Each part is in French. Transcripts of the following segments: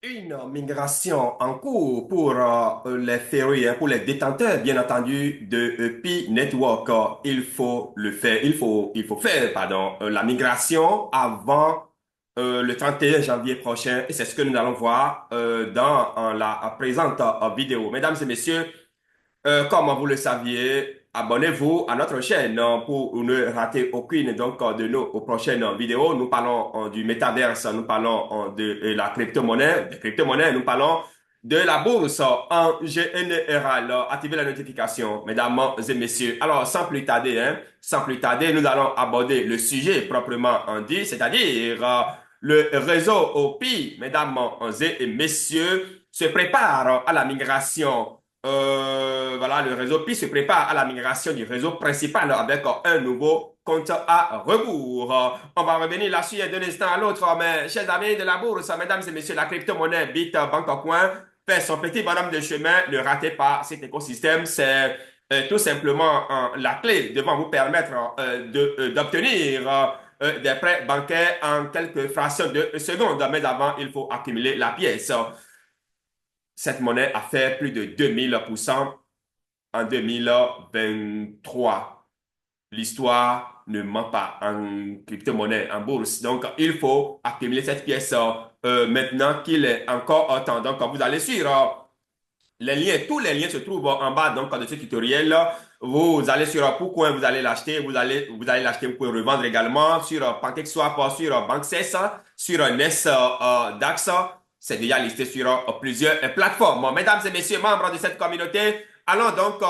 Une migration en cours pour les ferries, hein, pour les détenteurs, bien entendu, de Pi Network. Il faut le faire, il faut faire, pardon, la migration avant le 31 janvier prochain. Et c'est ce que nous allons voir dans la présente vidéo. Mesdames et messieurs, comme vous le saviez, abonnez-vous à notre chaîne pour ne rater aucune de nos prochaines vidéos. Nous parlons du métaverse, nous parlons de la crypto-monnaie, des crypto-monnaies, nous parlons de la bourse en général. Activez la notification, mesdames et messieurs. Alors, sans plus tarder, nous allons aborder le sujet proprement dit, c'est-à-dire le réseau OPI, mesdames et messieurs, se prépare à la migration. Voilà, le réseau Pi se prépare à la migration du réseau principal avec un nouveau compte à rebours. On va revenir là-dessus d'un instant à l'autre, mais chers amis de la bourse, mesdames et messieurs, la crypto-monnaie Bitcoin fait son petit bonhomme de chemin. Ne ratez pas cet écosystème, c'est tout simplement la clé devant vous permettre d'obtenir des prêts bancaires en quelques fractions de secondes. Mais avant, il faut accumuler la pièce. Cette monnaie a fait plus de 2000% en 2023. L'histoire ne ment pas en crypto-monnaie, en bourse. Donc, il faut accumuler cette pièce maintenant qu'il est encore temps. Donc, vous allez suivre les liens. Tous les liens se trouvent en bas de ce tutoriel. Vous allez sur Pourcoin, vous allez l'acheter. Vous allez l'acheter, vous pouvez revendre également sur PancakeSwap, sur Banksess, sur Nest DAX. C'est déjà listé sur plusieurs plateformes. Mesdames et messieurs, membres de cette communauté, allons donc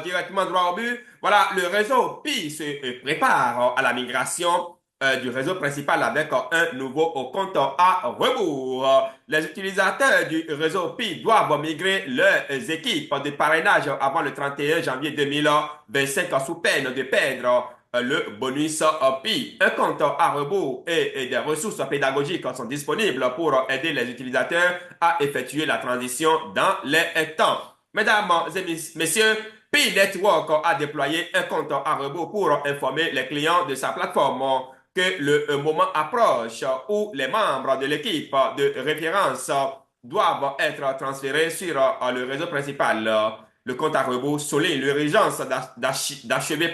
directement droit au but. Voilà, le réseau Pi se prépare à la migration du réseau principal avec un nouveau compte à rebours. Les utilisateurs du réseau Pi doivent migrer leurs équipes de parrainage avant le 31 janvier 2025 sous peine de perdre le bonus Pi. Un compte à rebours et des ressources pédagogiques sont disponibles pour aider les utilisateurs à effectuer la transition dans les temps. Mesdames et messieurs, Pi Network a déployé un compte à rebours pour informer les clients de sa plateforme que le moment approche où les membres de l'équipe de référence doivent être transférés sur le réseau principal. Le compte à rebours souligne l'urgence d'achever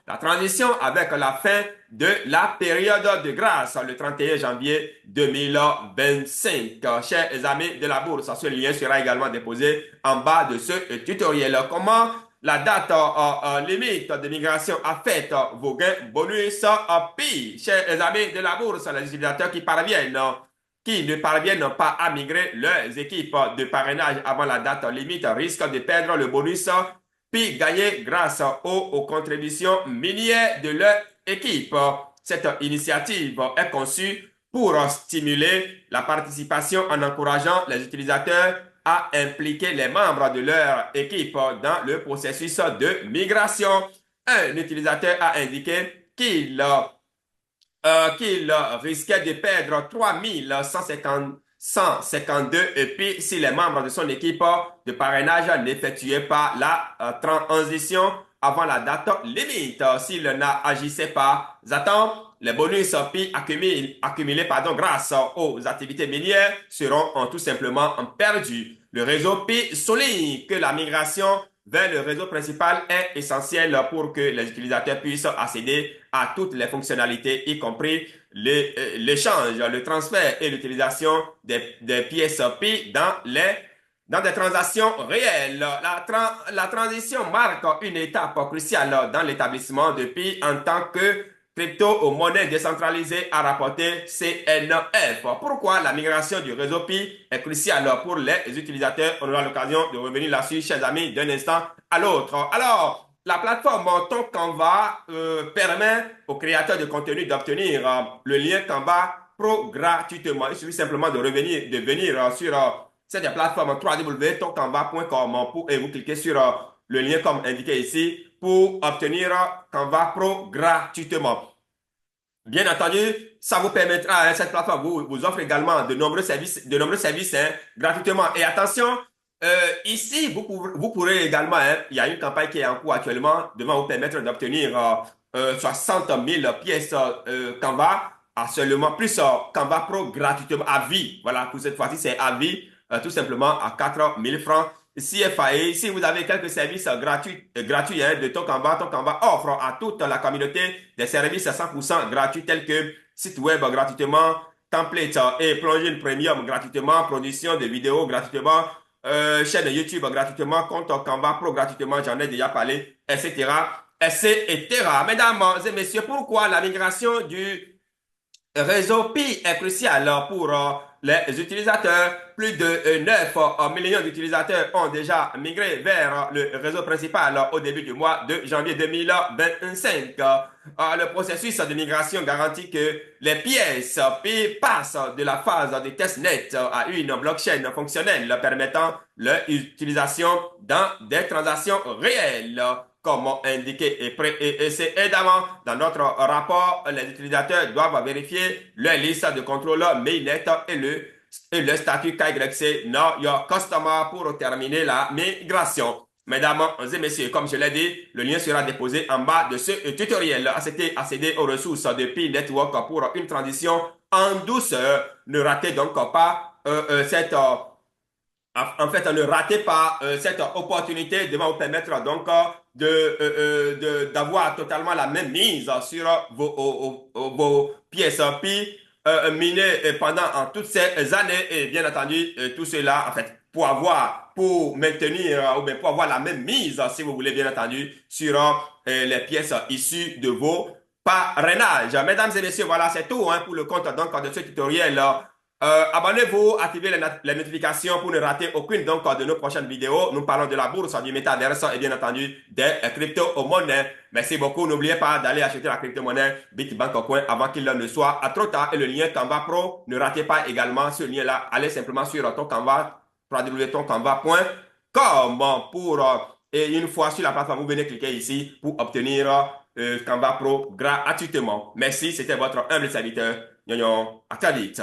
la transition avec la fin de la période de grâce le 31 janvier 2025. Chers amis de la bourse, ce lien sera également déposé en bas de ce tutoriel. Comment la date limite de migration affecte vos gains bonus Pi. Chers amis de la bourse, les utilisateurs qui ne parviennent pas à migrer leurs équipes de parrainage avant la date limite risquent de perdre le bonus Pi gagné grâce aux contributions minières de leur équipe. Cette initiative est conçue pour stimuler la participation en encourageant les utilisateurs à impliquer les membres de leur équipe dans le processus de migration. Un utilisateur a indiqué qu'il risquait de perdre 3152 EP si les membres de son équipe de parrainage n'effectuaient pas la transition avant la date limite. S'il n'agissait pas à temps, les bonus PI accumulés grâce aux activités minières seront tout simplement perdus. Le réseau PI souligne que la migration vers le réseau principal est essentielle pour que les utilisateurs puissent accéder à toutes les fonctionnalités, y compris l'échange, le transfert et l'utilisation des pièces PI dans des transactions réelles. La transition marque une étape cruciale dans l'établissement de PI en tant que crypto-monnaie décentralisée a rapporté CNF. Pourquoi la migration du réseau Pi est cruciale pour les utilisateurs? On aura l'occasion de revenir là-dessus, chers amis, d'un instant à l'autre. Alors, la plateforme Ton Canva permet aux créateurs de contenu d'obtenir le lien Canva Pro gratuitement. Il suffit simplement de venir sur cette plateforme www.toncanva.com et vous cliquez sur le lien comme indiqué ici pour obtenir Canva Pro gratuitement. Bien entendu, ça vous permettra, cette plateforme vous offre également de nombreux services gratuitement. Et attention, ici, vous pourrez également, il y a une campagne qui est en cours actuellement, devant vous permettre d'obtenir 60 000 pièces Canva à seulement plus Canva Pro gratuitement à vie. Voilà, pour cette fois-ci, c'est à vie, tout simplement à 4 000 francs. CFAE, si vous avez quelques services gratuits hein, de ton Canva offre à toute la communauté des services à 100% gratuits tels que site web gratuitement, template et plugin premium gratuitement, production de vidéos gratuitement, chaîne YouTube gratuitement, compte Canva Pro gratuitement, j'en ai déjà parlé, etc., etc. Mesdames et messieurs, pourquoi la migration du réseau Pi est crucial pour les utilisateurs? Plus de 9 millions d'utilisateurs ont déjà migré vers le réseau principal au début du mois de janvier 2025. Le processus de migration garantit que les pièces Pi passent de la phase de testnet à une blockchain fonctionnelle permettant leur utilisation dans des transactions réelles. Comme indiqué et c'est évidemment dans notre rapport, les utilisateurs doivent vérifier leur liste de contrôleurs mainnet et le statut KYC Know Your Customer pour terminer la migration. Mesdames et messieurs, comme je l'ai dit, le lien sera déposé en bas de ce tutoriel. Accéder aux ressources de Pi Network pour une transition en douceur. Ne ratez donc pas cette en fait, ne ratez pas cette opportunité de vous permettre donc d'avoir totalement la même mise sur vos pièces Pi minées pendant toutes ces années et bien entendu tout cela en fait pour maintenir ou bien pour avoir la même mise si vous voulez bien entendu sur les pièces issues de vos parrainages. Mesdames et messieurs, voilà c'est tout hein, pour le compte donc de ce tutoriel. Abonnez-vous, activez les notifications pour ne rater aucune donc, de nos prochaines vidéos. Nous parlons de la bourse, du métaverse et bien entendu des crypto-monnaies. Merci beaucoup. N'oubliez pas d'aller acheter la crypto-monnaie Bitbank Coin avant qu'il ne soit trop tard. Et le lien Canva Pro, ne ratez pas également ce lien-là. Allez simplement sur ton Canva, www.toncanva.com et une fois sur la plateforme, vous venez cliquer ici pour obtenir Canva Pro gratuitement. Merci, c'était votre humble serviteur. À très vite.